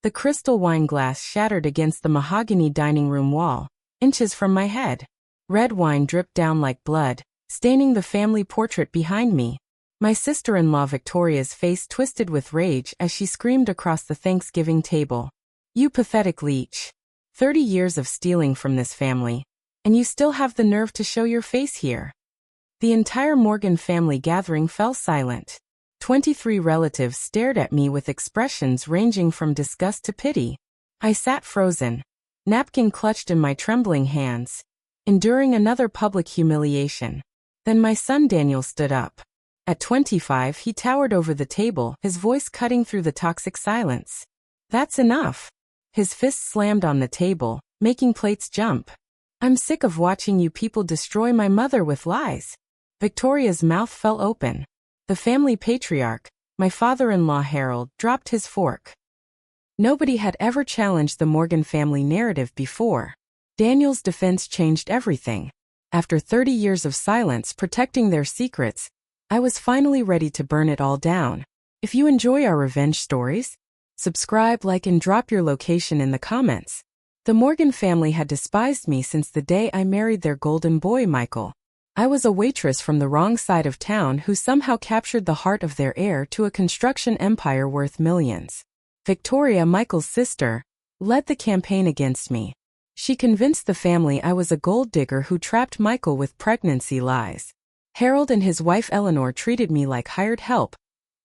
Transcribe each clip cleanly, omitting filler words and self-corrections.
The crystal wine glass shattered against the mahogany dining room wall, inches from my head. Red wine dripped down like blood, staining the family portrait behind me. My sister-in-law Victoria's face twisted with rage as she screamed across the Thanksgiving table. "You pathetic leech. 30 years of stealing from this family, and you still have the nerve to show your face here." The entire Morgan family gathering fell silent. 23 relatives stared at me with expressions ranging from disgust to pity. I sat frozen, napkin clutched in my trembling hands, enduring another public humiliation. Then my son Daniel stood up. At 25, he towered over the table, his voice cutting through the toxic silence. "That's enough." His fist slammed on the table, making plates jump. "I'm sick of watching you people destroy my mother with lies." Victoria's mouth fell open. The family patriarch, my father-in-law Harold, dropped his fork. Nobody had ever challenged the Morgan family narrative before. Daniel's defense changed everything. After 30 years of silence protecting their secrets, I was finally ready to burn it all down. If you enjoy our revenge stories, subscribe, like, and drop your location in the comments. The Morgan family had despised me since the day I married their golden boy Michael. I was a waitress from the wrong side of town who somehow captured the heart of their heir to a construction empire worth millions. Victoria, Michael's sister, led the campaign against me. She convinced the family I was a gold digger who trapped Michael with pregnancy lies. Harold and his wife Eleanor treated me like hired help,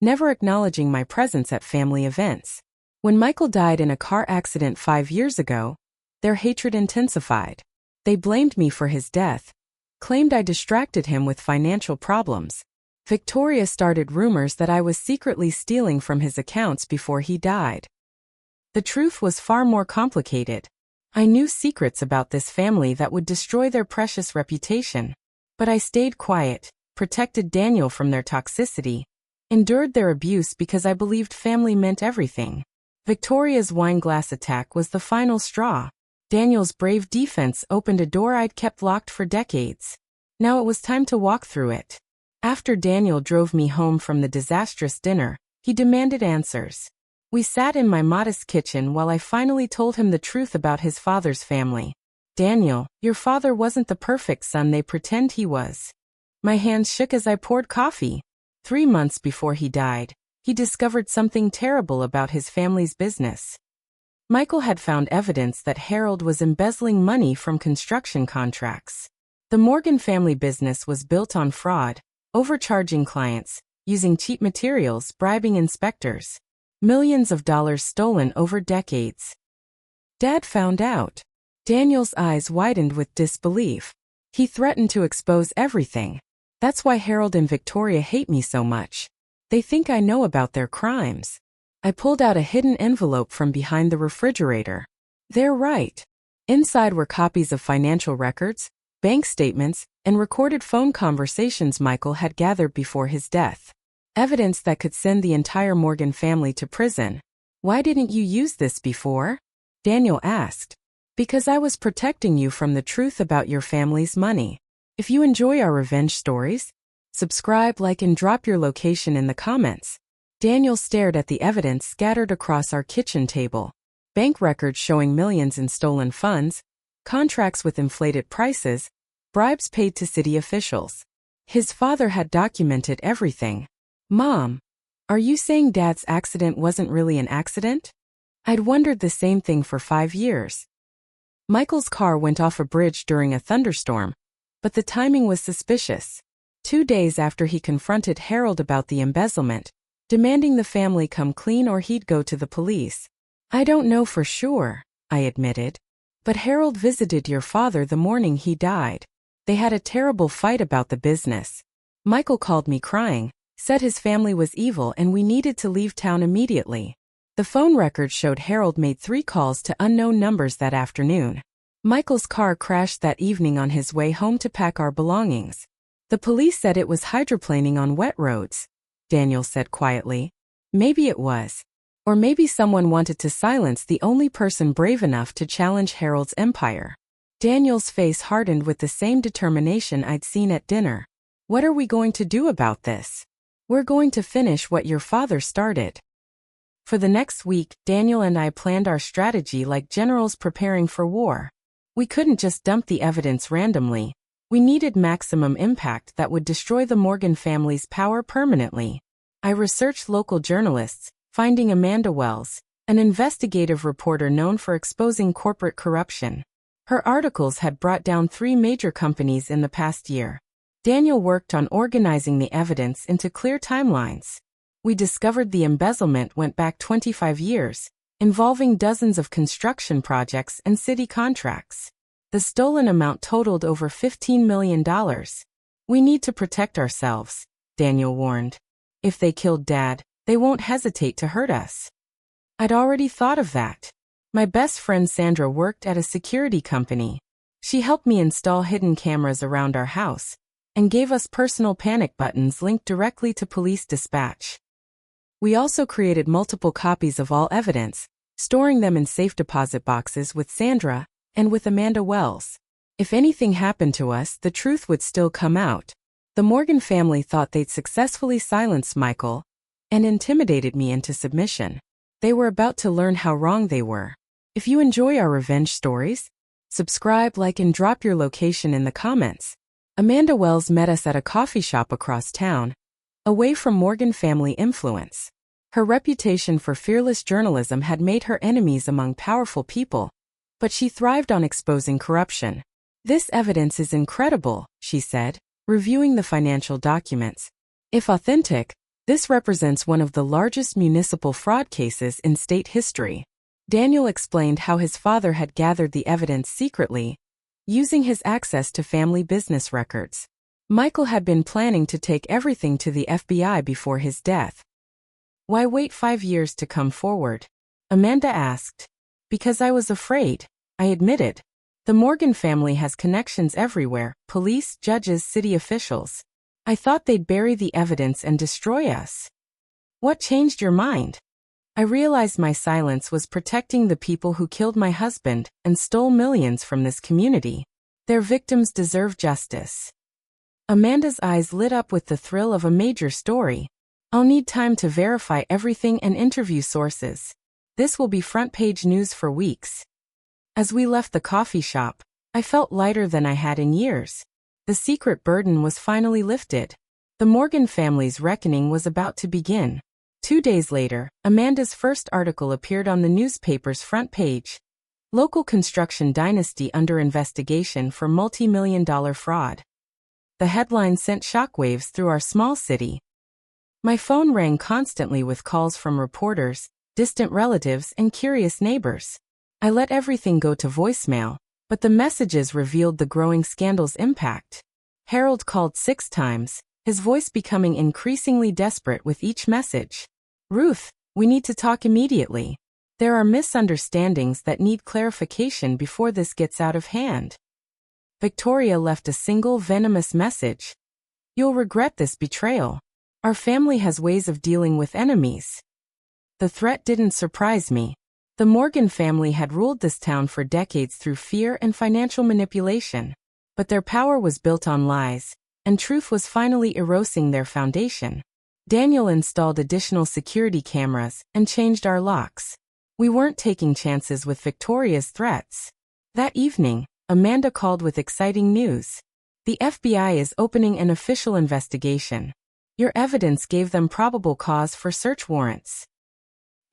never acknowledging my presence at family events. When Michael died in a car accident 5 years ago, their hatred intensified. They blamed me for his death, claimed I distracted him with financial problems. Victoria started rumors that I was secretly stealing from his accounts before he died. The truth was far more complicated. I knew secrets about this family that would destroy their precious reputation. But I stayed quiet, protected Daniel from their toxicity, endured their abuse because I believed family meant everything. Victoria's wine glass attack was the final straw. Daniel's brave defense opened a door I'd kept locked for decades. Now it was time to walk through it. After Daniel drove me home from the disastrous dinner, he demanded answers. We sat in my modest kitchen while I finally told him the truth about his father's family. "Daniel, your father wasn't the perfect son they pretend he was." My hands shook as I poured coffee. 3 months before he died, he discovered something terrible about his family's business. Michael had found evidence that Harold was embezzling money from construction contracts. The Morgan family business was built on fraud, overcharging clients, using cheap materials, bribing inspectors. Millions of dollars stolen over decades. Dad found out. Daniel's eyes widened with disbelief. He threatened to expose everything. "That's why Harold and Victoria hate me so much. They think I know about their crimes." I pulled out a hidden envelope from behind the refrigerator. They're right. Inside were copies of financial records, bank statements, and recorded phone conversations Michael had gathered before his death. Evidence that could send the entire Morgan family to prison. "Why didn't you use this before?" Daniel asked. "Because I was protecting you from the truth about your family's money." If you enjoy our revenge stories, subscribe, like, and drop your location in the comments. Daniel stared at the evidence scattered across our kitchen table. Bank records showing millions in stolen funds, contracts with inflated prices, bribes paid to city officials. His father had documented everything. "Mom, are you saying Dad's accident wasn't really an accident?" I'd wondered the same thing for 5 years. Michael's car went off a bridge during a thunderstorm, but the timing was suspicious. 2 days after he confronted Harold about the embezzlement, demanding the family come clean or he'd go to the police. "I don't know for sure," I admitted. "But Harold visited your father the morning he died. They had a terrible fight about the business. Michael called me crying, said his family was evil and we needed to leave town immediately." The phone record showed Harold made 3 calls to unknown numbers that afternoon. Michael's car crashed that evening on his way home to pack our belongings. "The police said it was hydroplaning on wet roads," Daniel said quietly. "Maybe it was. Or maybe someone wanted to silence the only person brave enough to challenge Harold's empire." Daniel's face hardened with the same determination I'd seen at dinner. "What are we going to do about this?" "We're going to finish what your father started." For the next week, Daniel and I planned our strategy like generals preparing for war. We couldn't just dump the evidence randomly. We needed maximum impact that would destroy the Morgan family's power permanently. I researched local journalists, finding Amanda Wells, an investigative reporter known for exposing corporate corruption. Her articles had brought down 3 major companies in the past year. Daniel worked on organizing the evidence into clear timelines. We discovered the embezzlement went back 25 years, involving dozens of construction projects and city contracts. The stolen amount totaled over $15 million. We need to protect ourselves, Daniel warned. If they killed Dad, they won't hesitate to hurt us. I'd already thought of that. My best friend Sandra worked at a security company. She helped me install hidden cameras around our house and gave us personal panic buttons linked directly to police dispatch. We also created multiple copies of all evidence, storing them in safe deposit boxes with Sandra and with Amanda Wells. If anything happened to us, the truth would still come out. The Morgan family thought they'd successfully silenced Michael and intimidated me into submission. They were about to learn how wrong they were. If you enjoy our revenge stories, subscribe, like, and drop your location in the comments. Amanda Wells met us at a coffee shop across town, away from Morgan family influence. Her reputation for fearless journalism had made her enemies among powerful people, but she thrived on exposing corruption. "This evidence is incredible," she said, reviewing the financial documents. "If authentic, this represents one of the largest municipal fraud cases in state history." Daniel explained how his father had gathered the evidence secretly, using his access to family business records. Michael had been planning to take everything to the FBI before his death. "Why wait 5 years to come forward?" Amanda asked. "Because I was afraid," I admitted. "The Morgan family has connections everywhere: police, judges, city officials. I thought they'd bury the evidence and destroy us." "What changed your mind?" "I realized my silence was protecting the people who killed my husband and stole millions from this community. Their victims deserve justice." Amanda's eyes lit up with the thrill of a major story. "I'll need time to verify everything and interview sources. This will be front-page news for weeks." As we left the coffee shop, I felt lighter than I had in years. The secret burden was finally lifted. The Morgan family's reckoning was about to begin. 2 days later, Amanda's first article appeared on the newspaper's front page. "Local construction dynasty under investigation for multi-million-dollar fraud." The headline sent shockwaves through our small city. My phone rang constantly with calls from reporters, distant relatives, and curious neighbors. I let everything go to voicemail, but the messages revealed the growing scandal's impact. Harold called 6 times, his voice becoming increasingly desperate with each message. "Ruth, we need to talk immediately. There are misunderstandings that need clarification before this gets out of hand." Victoria left a single venomous message. "You'll regret this betrayal. Our family has ways of dealing with enemies." The threat didn't surprise me. The Morgan family had ruled this town for decades through fear and financial manipulation. But their power was built on lies, and truth was finally eroding their foundation. Daniel installed additional security cameras and changed our locks. We weren't taking chances with Victoria's threats. That evening, Amanda called with exciting news. "The FBI is opening an official investigation. Your evidence gave them probable cause for search warrants.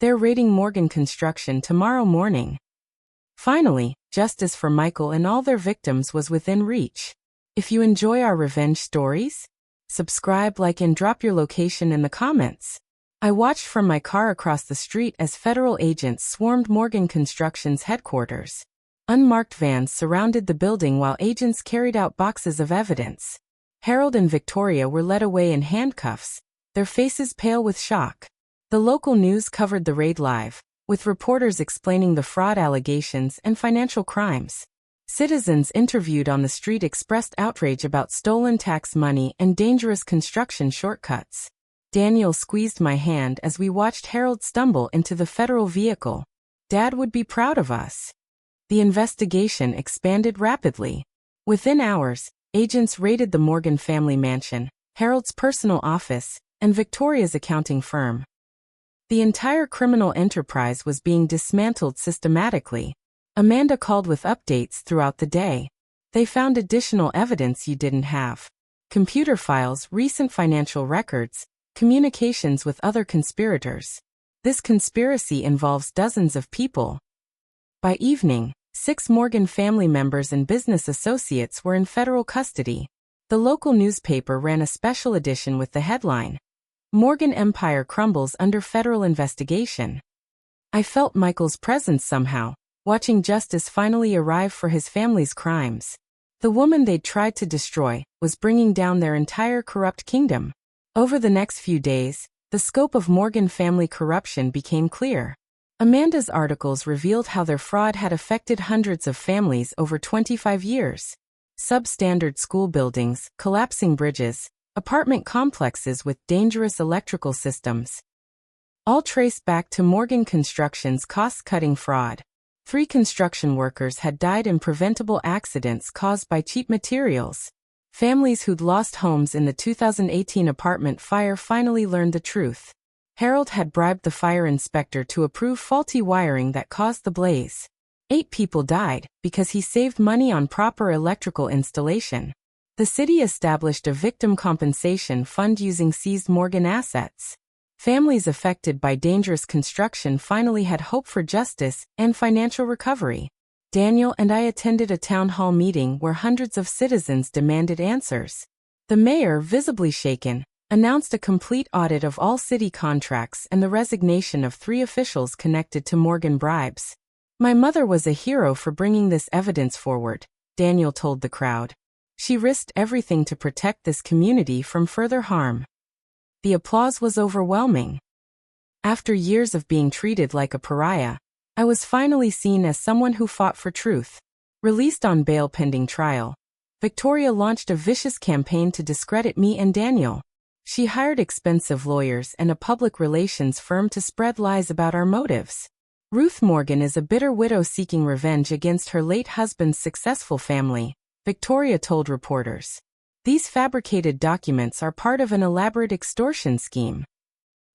They're raiding Morgan Construction tomorrow morning." Finally, justice for Michael and all their victims was within reach. If you enjoy our revenge stories, subscribe, like, and drop your location in the comments. I watched from my car across the street as federal agents swarmed Morgan Construction's headquarters. Unmarked vans surrounded the building while agents carried out boxes of evidence. Harold and Victoria were led away in handcuffs, their faces pale with shock. The local news covered the raid live, with reporters explaining the fraud allegations and financial crimes. Citizens interviewed on the street expressed outrage about stolen tax money and dangerous construction shortcuts. Daniel squeezed my hand as we watched Harold stumble into the federal vehicle. Dad would be proud of us. The investigation expanded rapidly. Within hours, agents raided the Morgan family mansion, Harold's personal office, and Victoria's accounting firm. The entire criminal enterprise was being dismantled systematically. Amanda called with updates throughout the day. They found additional evidence you didn't have. Computer files, recent financial records, communications with other conspirators. This conspiracy involves dozens of people. By evening, 6 Morgan family members and business associates were in federal custody. The local newspaper ran a special edition with the headline, "Morgan Empire Crumbles Under Federal Investigation." I felt Michael's presence somehow, watching justice finally arrive for his family's crimes. The woman they'd tried to destroy was bringing down their entire corrupt kingdom. Over the next few days, the scope of Morgan family corruption became clear. Amanda's articles revealed how their fraud had affected hundreds of families over 25 years. Substandard school buildings, collapsing bridges, apartment complexes with dangerous electrical systems. All traced back to Morgan Construction's cost-cutting fraud. 3 construction workers had died in preventable accidents caused by cheap materials. Families who'd lost homes in the 2018 apartment fire finally learned the truth. Harold had bribed the fire inspector to approve faulty wiring that caused the blaze. 8 people died because he saved money on proper electrical installation. The city established a victim compensation fund using seized Morgan assets. Families affected by dangerous construction finally had hope for justice and financial recovery. Daniel and I attended a town hall meeting where hundreds of citizens demanded answers. The mayor, visibly shaken, announced a complete audit of all city contracts and the resignation of 3 officials connected to Morgan bribes. "My mother was a hero for bringing this evidence forward," Daniel told the crowd. "She risked everything to protect this community from further harm." The applause was overwhelming. After years of being treated like a pariah, I was finally seen as someone who fought for truth. Released on bail pending trial, Victoria launched a vicious campaign to discredit me and Daniel. She hired expensive lawyers and a public relations firm to spread lies about our motives. Ruth Morgan is a bitter widow seeking revenge against her late husband's successful family, Victoria told reporters. These fabricated documents are part of an elaborate extortion scheme.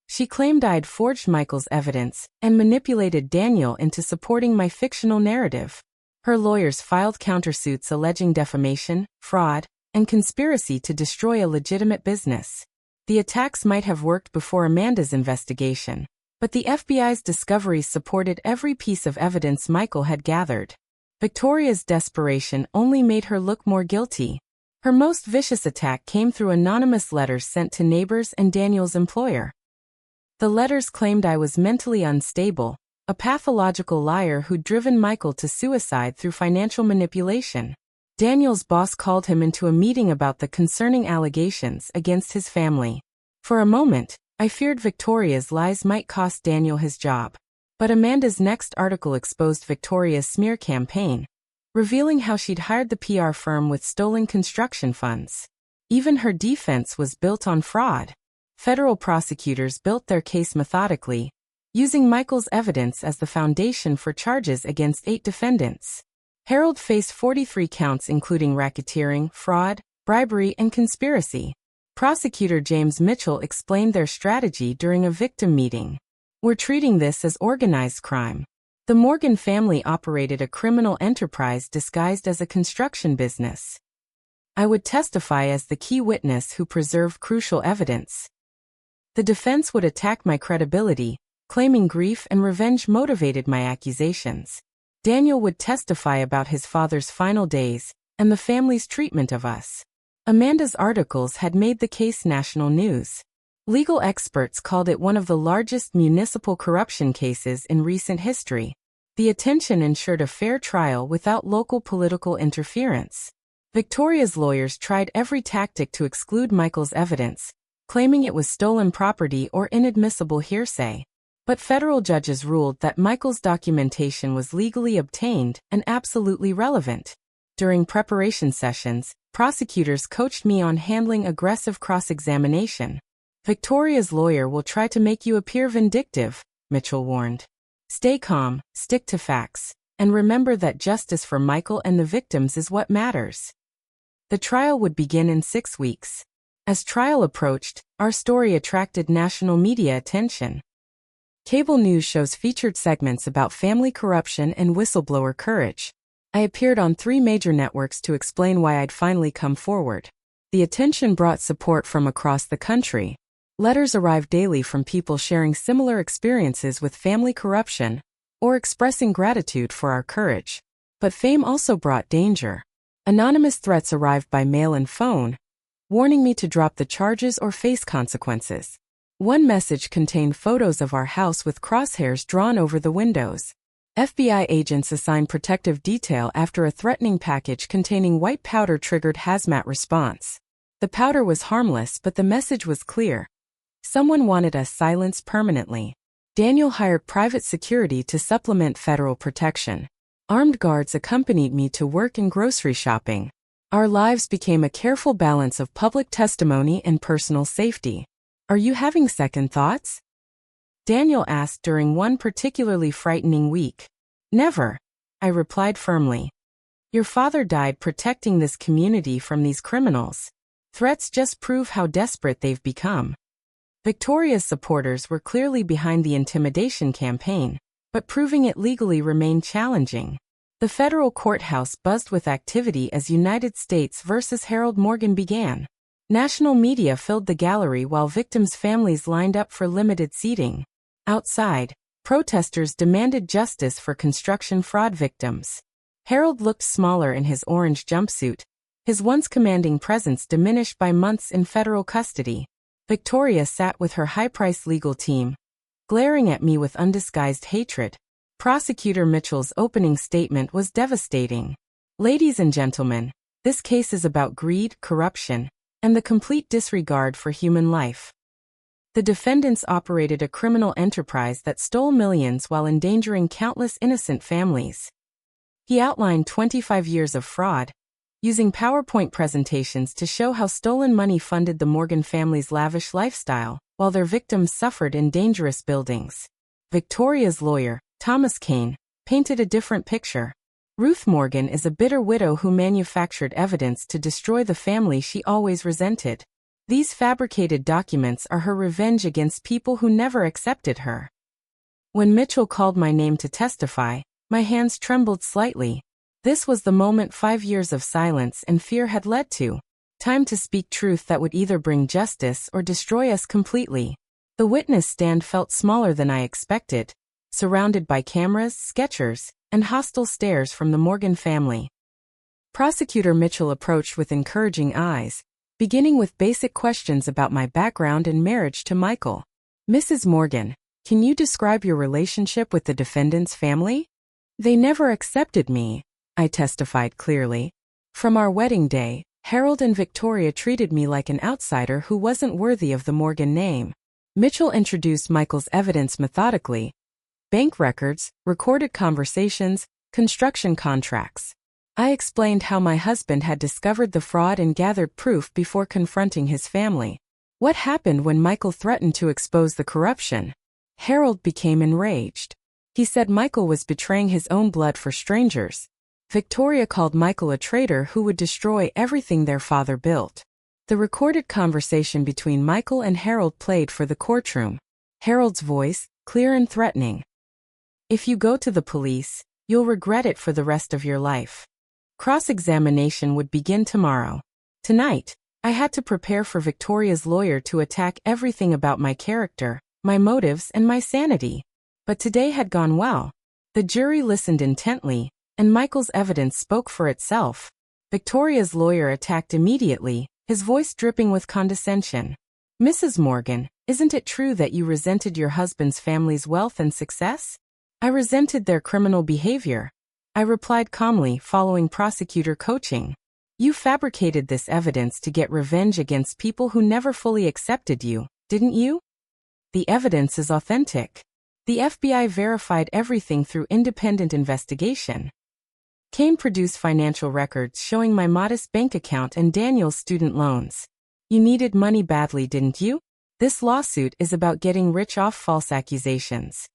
She claimed I'd forged Michael's evidence and manipulated Daniel into supporting my fictional narrative. Her lawyers filed countersuits alleging defamation, fraud, and conspiracy to destroy a legitimate business. The attacks might have worked before Amanda's investigation, but the FBI's discoveries supported every piece of evidence Michael had gathered. Victoria's desperation only made her look more guilty. Her most vicious attack came through anonymous letters sent to neighbors and Daniel's employer. The letters claimed I was mentally unstable, a pathological liar who'd driven Michael to suicide through financial manipulation. Daniel's boss called him into a meeting about the concerning allegations against his family. For a moment, I feared Victoria's lies might cost Daniel his job. But Amanda's next article exposed Victoria's smear campaign, revealing how she'd hired the PR firm with stolen construction funds. Even her defense was built on fraud. Federal prosecutors built their case methodically, using Michael's evidence as the foundation for charges against 8 defendants. Harold faced 43 counts including racketeering, fraud, bribery, and conspiracy. Prosecutor James Mitchell explained their strategy during a victim meeting. "We're treating this as organized crime. The Morgan family operated a criminal enterprise disguised as a construction business. I would testify as the key witness who preserved crucial evidence. The defense would attack my credibility, claiming grief and revenge motivated my accusations. Daniel would testify about his father's final days and the family's treatment of us." Amanda's articles had made the case national news. Legal experts called it one of the largest municipal corruption cases in recent history. The attention ensured a fair trial without local political interference. Victoria's lawyers tried every tactic to exclude Michael's evidence, claiming it was stolen property or inadmissible hearsay. But federal judges ruled that Michael's documentation was legally obtained and absolutely relevant. During preparation sessions, prosecutors coached me on handling aggressive cross-examination. "Victoria's lawyer will try to make you appear vindictive," Mitchell warned. "Stay calm, stick to facts, and remember that justice for Michael and the victims is what matters." The trial would begin in 6 weeks. As trial approached, our story attracted national media attention. Cable news shows featured segments about family corruption and whistleblower courage. I appeared on 3 major networks to explain why I'd finally come forward. The attention brought support from across the country. Letters arrived daily from people sharing similar experiences with family corruption or expressing gratitude for our courage. But fame also brought danger. Anonymous threats arrived by mail and phone, warning me to drop the charges or face consequences. One message contained photos of our house with crosshairs drawn over the windows. FBI agents assigned protective detail after a threatening package containing white powder triggered hazmat response. The powder was harmless, but the message was clear. Someone wanted us silenced permanently. Daniel hired private security to supplement federal protection. Armed guards accompanied me to work and grocery shopping. Our lives became a careful balance of public testimony and personal safety. Are you having second thoughts? Daniel asked during one particularly frightening week. Never, I replied firmly. Your father died protecting this community from these criminals. Threats just prove how desperate they've become. Victoria's supporters were clearly behind the intimidation campaign, but proving it legally remained challenging. The federal courthouse buzzed with activity as United States versus Harold Morgan began. National media filled the gallery while victims' families lined up for limited seating. Outside, protesters demanded justice for construction fraud victims. Harold looked smaller in his orange jumpsuit, his once commanding presence diminished by months in federal custody. Victoria sat with her high-priced legal team, glaring at me with undisguised hatred. Prosecutor Mitchell's opening statement was devastating. Ladies and gentlemen, this case is about greed, corruption, and the complete disregard for human life. The defendants operated a criminal enterprise that stole millions while endangering countless innocent families. He outlined 25 years of fraud, using PowerPoint presentations to show how stolen money funded the Morgan family's lavish lifestyle, while their victims suffered in dangerous buildings. Victoria's lawyer, Thomas Kane, painted a different picture. Ruth Morgan is a bitter widow who manufactured evidence to destroy the family she always resented. These fabricated documents are her revenge against people who never accepted her. When Mitchell called my name to testify, my hands trembled slightly. This was the moment 5 years of silence and fear had led to. Time to speak truth that would either bring justice or destroy us completely. The witness stand felt smaller than I expected, surrounded by cameras, sketchers, and hostile stares from the Morgan family. Prosecutor Mitchell approached with encouraging eyes, beginning with basic questions about my background and marriage to Michael. Mrs. Morgan, can you describe your relationship with the defendant's family? They never accepted me, I testified clearly. From our wedding day, Harold and Victoria treated me like an outsider who wasn't worthy of the Morgan name. Mitchell introduced Michael's evidence methodically. Bank records, recorded conversations, construction contracts. I explained how my husband had discovered the fraud and gathered proof before confronting his family. What happened when Michael threatened to expose the corruption? Harold became enraged. He said Michael was betraying his own blood for strangers. Victoria called Michael a traitor who would destroy everything their father built. The recorded conversation between Michael and Harold played for the courtroom. Harold's voice, clear and threatening. If you go to the police, you'll regret it for the rest of your life. Cross-examination would begin tomorrow. Tonight, I had to prepare for Victoria's lawyer to attack everything about my character, my motives, and my sanity. But today had gone well. The jury listened intently, and Michael's evidence spoke for itself. Victoria's lawyer attacked immediately, his voice dripping with condescension. Mrs. Morgan, isn't it true that you resented your husband's family's wealth and success? I resented their criminal behavior. I replied calmly, following prosecutor coaching. You fabricated this evidence to get revenge against people who never fully accepted you, didn't you? The evidence is authentic. The FBI verified everything through independent investigation. Kane produced financial records showing my modest bank account and Daniel's student loans. You needed money badly, didn't you? This lawsuit is about getting rich off false accusations.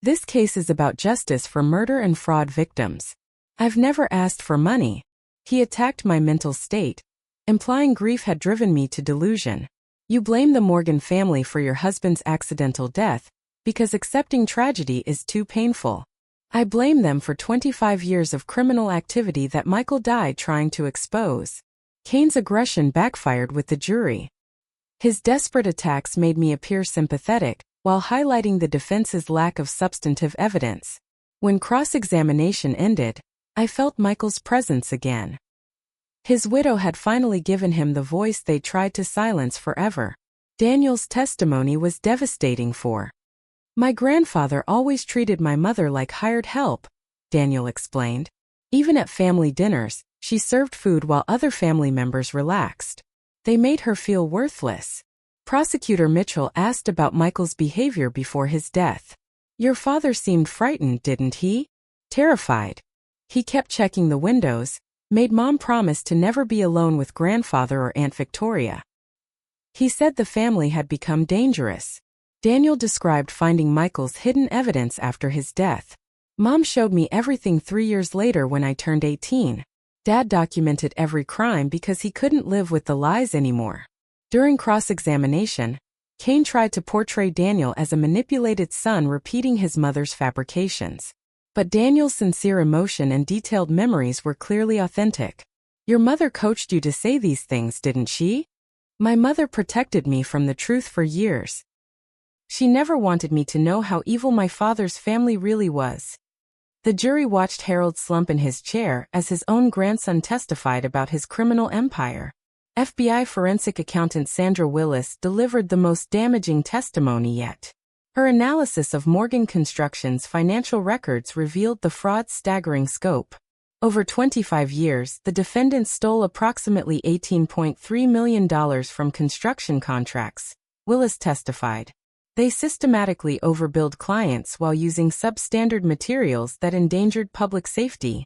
This case is about justice for murder and fraud victims. I've never asked for money. He attacked my mental state, implying grief had driven me to delusion. You blame the Morgan family for your husband's accidental death, because accepting tragedy is too painful. I blame them for 25 years of criminal activity that Michael died trying to expose. Cain's aggression backfired with the jury. His desperate attacks made me appear sympathetic, while highlighting the defense's lack of substantive evidence. When cross-examination ended, I felt Michael's presence again. His widow had finally given him the voice they tried to silence forever. Daniel's testimony was devastating for. My grandfather always treated my mother like hired help, Daniel explained. Even at family dinners, she served food while other family members relaxed. They made her feel worthless. Prosecutor Mitchell asked about Michael's behavior before his death. Your father seemed frightened, didn't he? Terrified. He kept checking the windows, made Mom promise to never be alone with grandfather or Aunt Victoria. He said the family had become dangerous. Daniel described finding Michael's hidden evidence after his death. Mom showed me everything 3 years later when I turned 18. Dad documented every crime because he couldn't live with the lies anymore. During cross-examination, Cain tried to portray Daniel as a manipulated son repeating his mother's fabrications. But Daniel's sincere emotion and detailed memories were clearly authentic. Your mother coached you to say these things, didn't she? My mother protected me from the truth for years. She never wanted me to know how evil my father's family really was. The jury watched Harold slump in his chair as his own grandson testified about his criminal empire. FBI forensic accountant Sandra Willis delivered the most damaging testimony yet. Her analysis of Morgan Construction's financial records revealed the fraud's staggering scope. Over 25 years, the defendants stole approximately $18.3 million from construction contracts, Willis testified. They systematically overbilled clients while using substandard materials that endangered public safety.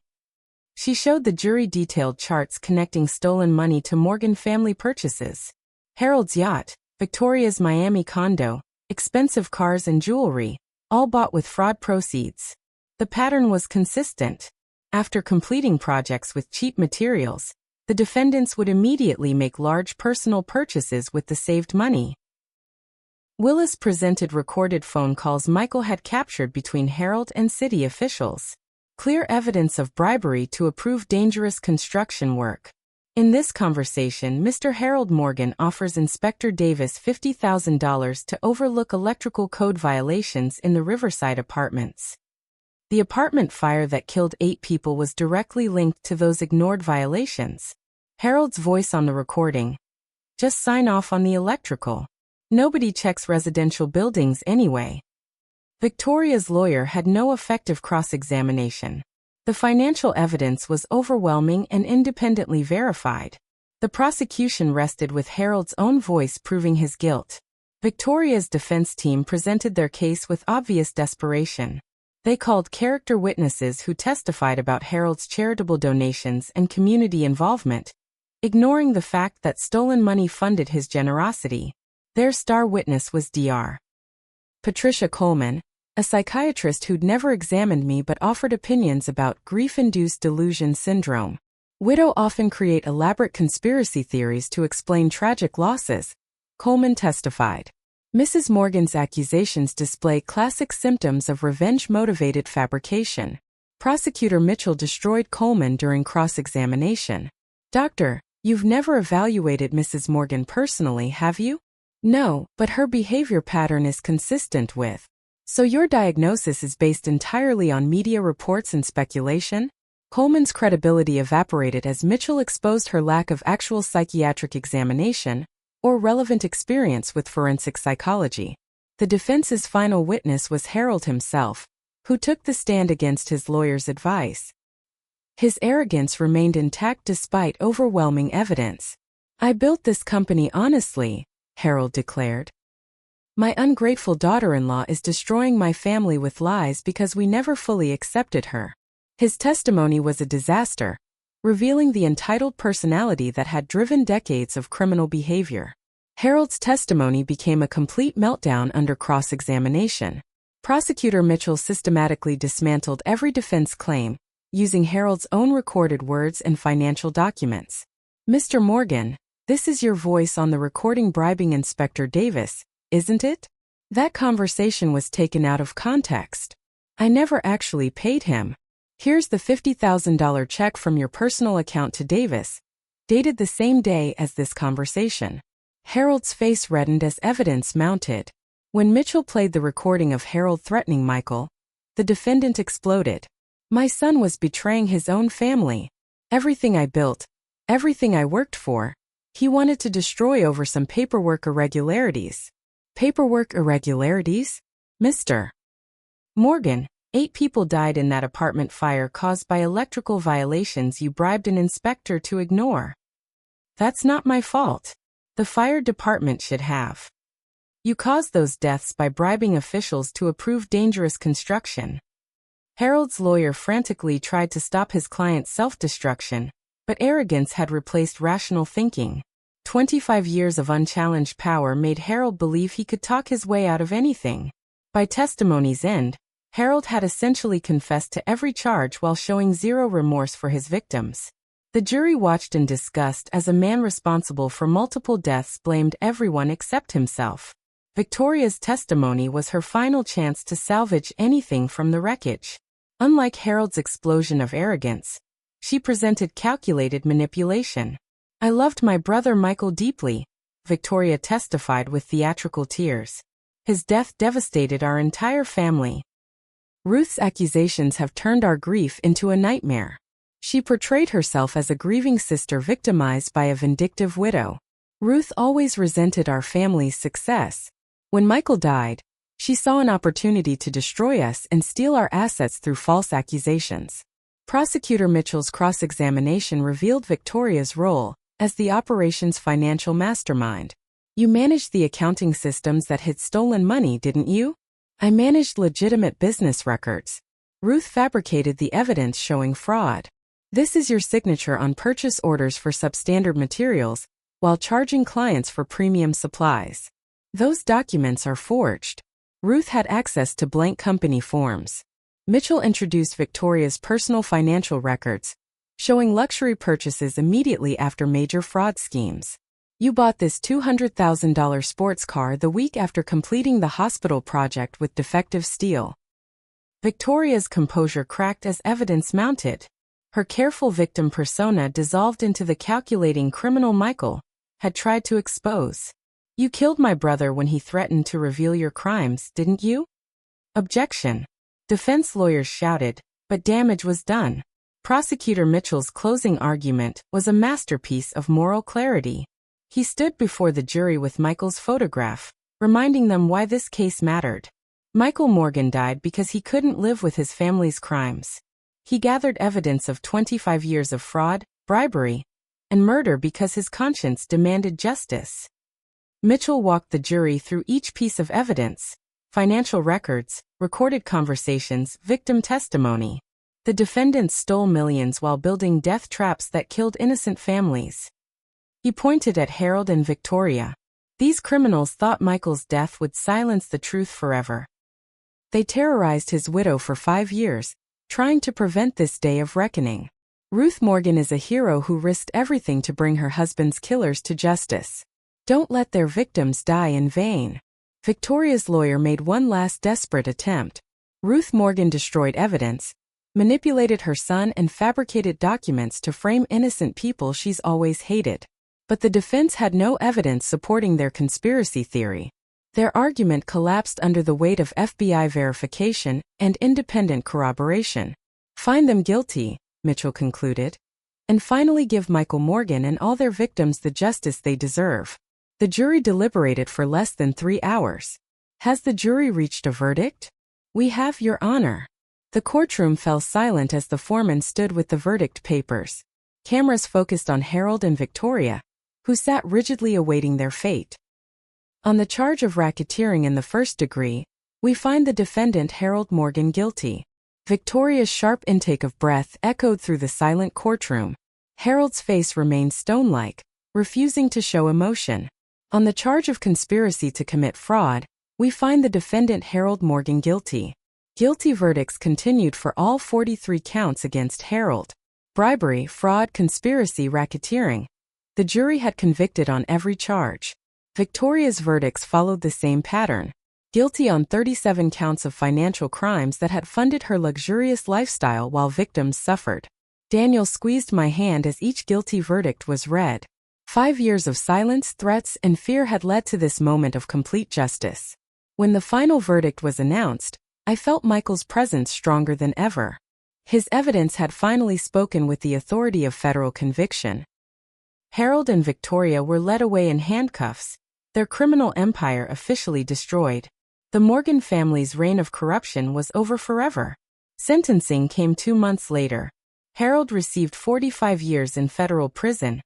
She showed the jury detailed charts connecting stolen money to Morgan family purchases. Harold's yacht, Victoria's Miami condo, expensive cars and jewelry, all bought with fraud proceeds. The pattern was consistent. After completing projects with cheap materials, the defendants would immediately make large personal purchases with the saved money. Willis presented recorded phone calls Michael had captured between Harold and city officials. Clear evidence of bribery to approve dangerous construction work. In this conversation, Mr. Harold Morgan offers Inspector Davis $50,000 to overlook electrical code violations in the Riverside apartments. The apartment fire that killed 8 people was directly linked to those ignored violations. Harold's voice on the recording. Just sign off on the electrical. Nobody checks residential buildings anyway. Victoria's lawyer had no effective cross-examination. The financial evidence was overwhelming and independently verified. The prosecution rested with Harold's own voice proving his guilt. Victoria's defense team presented their case with obvious desperation. They called character witnesses who testified about Harold's charitable donations and community involvement, ignoring the fact that stolen money funded his generosity. Their star witness was Dr. Patricia Coleman, a psychiatrist who'd never examined me but offered opinions about grief-induced delusion syndrome. Widows often create elaborate conspiracy theories to explain tragic losses, Coleman testified. Mrs. Morgan's accusations display classic symptoms of revenge-motivated fabrication. Prosecutor Mitchell destroyed Coleman during cross-examination. Doctor, you've never evaluated Mrs. Morgan personally, have you? No, but her behavior pattern is consistent with. So your diagnosis is based entirely on media reports and speculation? Coleman's credibility evaporated as Mitchell exposed her lack of actual psychiatric examination or relevant experience with forensic psychology. The defense's final witness was Harold himself, who took the stand against his lawyer's advice. His arrogance remained intact despite overwhelming evidence. I built this company honestly, Harold declared. My ungrateful daughter-in-law is destroying my family with lies because we never fully accepted her. His testimony was a disaster, revealing the entitled personality that had driven decades of criminal behavior. Harold's testimony became a complete meltdown under cross-examination. Prosecutor Mitchell systematically dismantled every defense claim, using Harold's own recorded words and financial documents. Mr. Morgan, this is your voice on the recording bribing Inspector Davis, isn't it? That conversation was taken out of context. I never actually paid him. Here's the $50,000 check from your personal account to Davis, dated the same day as this conversation. Harold's face reddened as evidence mounted. When Mitchell played the recording of Harold threatening Michael, the defendant exploded. My son was betraying his own family. Everything I built, everything I worked for, he wanted to destroy over some paperwork irregularities. Paperwork irregularities? Mr. Morgan, 8 people died in that apartment fire caused by electrical violations you bribed an inspector to ignore. That's not my fault. The fire department should have. You caused those deaths by bribing officials to approve dangerous construction. Harold's lawyer frantically tried to stop his client's self-destruction, but arrogance had replaced rational thinking. 25 years of unchallenged power made Harold believe he could talk his way out of anything. By testimony's end, Harold had essentially confessed to every charge while showing zero remorse for his victims. The jury watched in disgust as a man responsible for multiple deaths blamed everyone except himself. Victoria's testimony was her final chance to salvage anything from the wreckage. Unlike Harold's explosion of arrogance, she presented calculated manipulation. I loved my brother Michael deeply, Victoria testified with theatrical tears. His death devastated our entire family. Ruth's accusations have turned our grief into a nightmare. She portrayed herself as a grieving sister victimized by a vindictive widow. Ruth always resented our family's success. When Michael died, she saw an opportunity to destroy us and steal our assets through false accusations. Prosecutor Mitchell's cross-examination revealed Victoria's role as the operation's financial mastermind. You managed the accounting systems that hid stolen money, didn't you? I managed legitimate business records. Ruth fabricated the evidence showing fraud. This is your signature on purchase orders for substandard materials, while charging clients for premium supplies. Those documents are forged. Ruth had access to blank company forms. Mitchell introduced Victoria's personal financial records, showing luxury purchases immediately after major fraud schemes. You bought this $200,000 sports car the week after completing the hospital project with defective steel. Victoria's composure cracked as evidence mounted. Her careful victim persona dissolved into the calculating criminal Michael had tried to expose. You killed my brother when he threatened to reveal your crimes, didn't you? Objection. Defense lawyers shouted, but damage was done. Prosecutor Mitchell's closing argument was a masterpiece of moral clarity. He stood before the jury with Michael's photograph, reminding them why this case mattered. Michael Morgan died because he couldn't live with his family's crimes. He gathered evidence of 25 years of fraud, bribery, and murder because his conscience demanded justice. Mitchell walked the jury through each piece of evidence: financial records, recorded conversations, victim testimony. The defendants stole millions while building death traps that killed innocent families. He pointed at Harold and Victoria. These criminals thought Michael's death would silence the truth forever. They terrorized his widow for 5 years, trying to prevent this day of reckoning. Ruth Morgan is a hero who risked everything to bring her husband's killers to justice. Don't let their victims die in vain. Victoria's lawyer made one last desperate attempt. Ruth Morgan destroyed evidence, manipulated her son, and fabricated documents to frame innocent people she's always hated. But the defense had no evidence supporting their conspiracy theory. Their argument collapsed under the weight of FBI verification and independent corroboration. Find them guilty, Mitchell concluded, and finally give Michael Morgan and all their victims the justice they deserve. The jury deliberated for less than 3 hours. Has the jury reached a verdict? We have, Your Honor. The courtroom fell silent as the foreman stood with the verdict papers. Cameras focused on Harold and Victoria, who sat rigidly awaiting their fate. On the charge of racketeering in the first degree, we find the defendant Harold Morgan guilty. Victoria's sharp intake of breath echoed through the silent courtroom. Harold's face remained stone-like, refusing to show emotion. On the charge of conspiracy to commit fraud, we find the defendant Harold Morgan guilty. Guilty verdicts continued for all 43 counts against Harold. Bribery, fraud, conspiracy, racketeering. The jury had convicted on every charge. Victoria's verdicts followed the same pattern. guilty on 37 counts of financial crimes that had funded her luxurious lifestyle while victims suffered. Daniel squeezed my hand as each guilty verdict was read. 5 years of silence, threats, and fear had led to this moment of complete justice. When the final verdict was announced, I felt Michael's presence stronger than ever. His evidence had finally spoken with the authority of federal conviction. Harold and Victoria were led away in handcuffs, their criminal empire officially destroyed. The Morgan family's reign of corruption was over forever. Sentencing came 2 months later. Harold received 45 years in federal prison,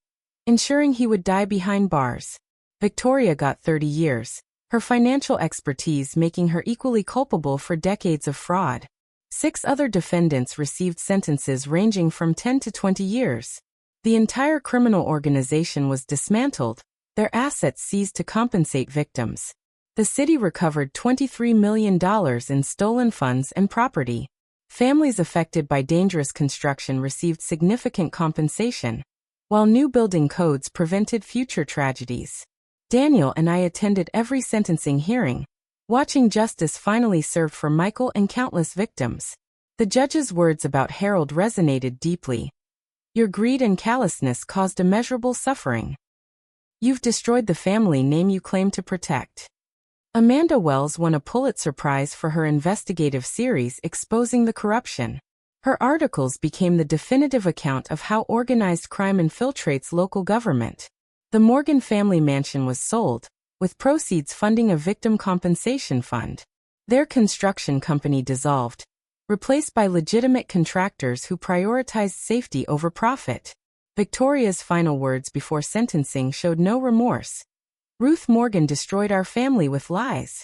ensuring he would die behind bars. Victoria got 30 years, her financial expertise making her equally culpable for decades of fraud. 6 other defendants received sentences ranging from 10 to 20 years. The entire criminal organization was dismantled, their assets seized to compensate victims. The city recovered $23 million in stolen funds and property. Families affected by dangerous construction received significant compensation, while new building codes prevented future tragedies. Daniel and I attended every sentencing hearing, watching justice finally served for Michael and countless victims. The judge's words about Harold resonated deeply. Your greed and callousness caused immeasurable suffering. You've destroyed the family name you claim to protect. Amanda Wells won a Pulitzer Prize for her investigative series exposing the corruption. Her articles became the definitive account of how organized crime infiltrates local government. The Morgan family mansion was sold, with proceeds funding a victim compensation fund. Their construction company dissolved, replaced by legitimate contractors who prioritized safety over profit. Victoria's final words before sentencing showed no remorse. Ruth Morgan destroyed our family with lies.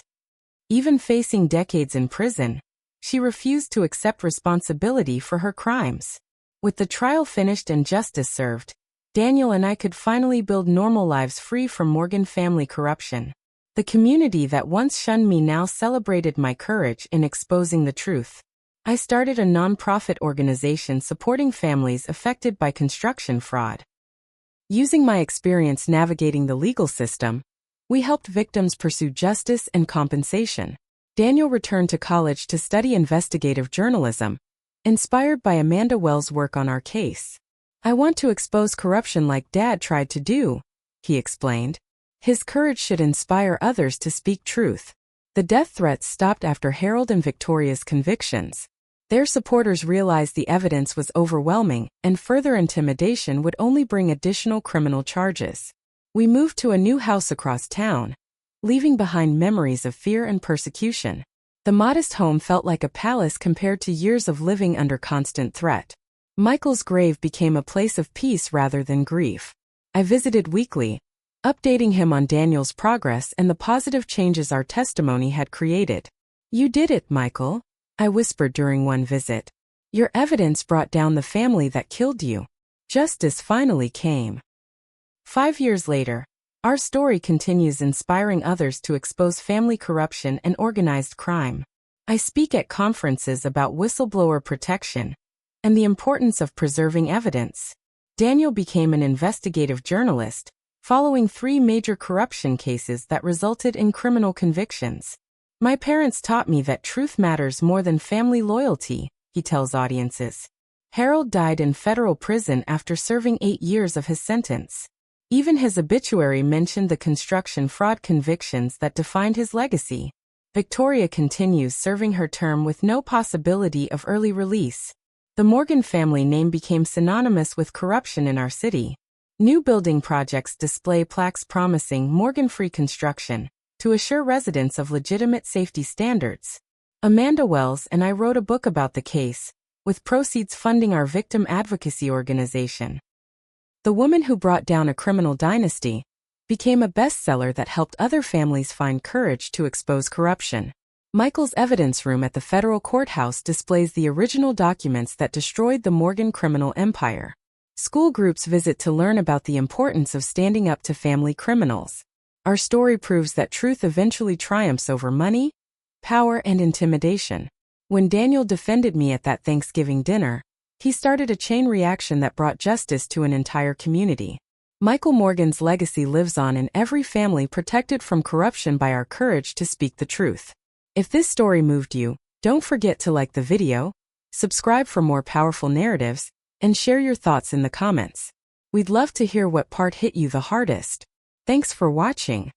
Even facing decades in prison, she refused to accept responsibility for her crimes. With the trial finished and justice served, Daniel and I could finally build normal lives free from Morgan family corruption. The community that once shunned me now celebrated my courage in exposing the truth. I started a nonprofit organization supporting families affected by construction fraud. Using my experience navigating the legal system, we helped victims pursue justice and compensation. Daniel returned to college to study investigative journalism, inspired by Amanda Wells' work on our case. I want to expose corruption like Dad tried to do, he explained. His courage should inspire others to speak truth. The death threats stopped after Harold and Victoria's convictions. Their supporters realized the evidence was overwhelming, and further intimidation would only bring additional criminal charges. We moved to a new house across town, leaving behind memories of fear and persecution. The modest home felt like a palace compared to years of living under constant threat. Michael's grave became a place of peace rather than grief. I visited weekly, updating him on Daniel's progress and the positive changes our testimony had created. You did it, Michael, I whispered during one visit. Your evidence brought down the family that killed you. Justice finally came. 5 years later, our story continues inspiring others to expose family corruption and organized crime. I speak at conferences about whistleblower protection and the importance of preserving evidence. Daniel became an investigative journalist, following 3 major corruption cases that resulted in criminal convictions. My parents taught me that truth matters more than family loyalty, he tells audiences. Harold died in federal prison after serving 8 years of his sentence. Even his obituary mentioned the construction fraud convictions that defined his legacy. Victoria continues serving her term with no possibility of early release. The Morgan family name became synonymous with corruption in our city. New building projects display plaques promising Morgan-free construction to assure residents of legitimate safety standards. Amanda Wells and I wrote a book about the case, with proceeds funding our victim advocacy organization. The Woman Who Brought Down a Criminal Dynasty became a bestseller that helped other families find courage to expose corruption. Michael's evidence room at the federal courthouse displays the original documents that destroyed the Morgan criminal empire. School groups visit to learn about the importance of standing up to family criminals. Our story proves that truth eventually triumphs over money, power, and intimidation. When Daniel defended me at that Thanksgiving dinner, he started a chain reaction that brought justice to an entire community. Michael Morgan's legacy lives on in every family protected from corruption by our courage to speak the truth. If this story moved you, don't forget to like the video, subscribe for more powerful narratives, and share your thoughts in the comments. We'd love to hear what part hit you the hardest. Thanks for watching.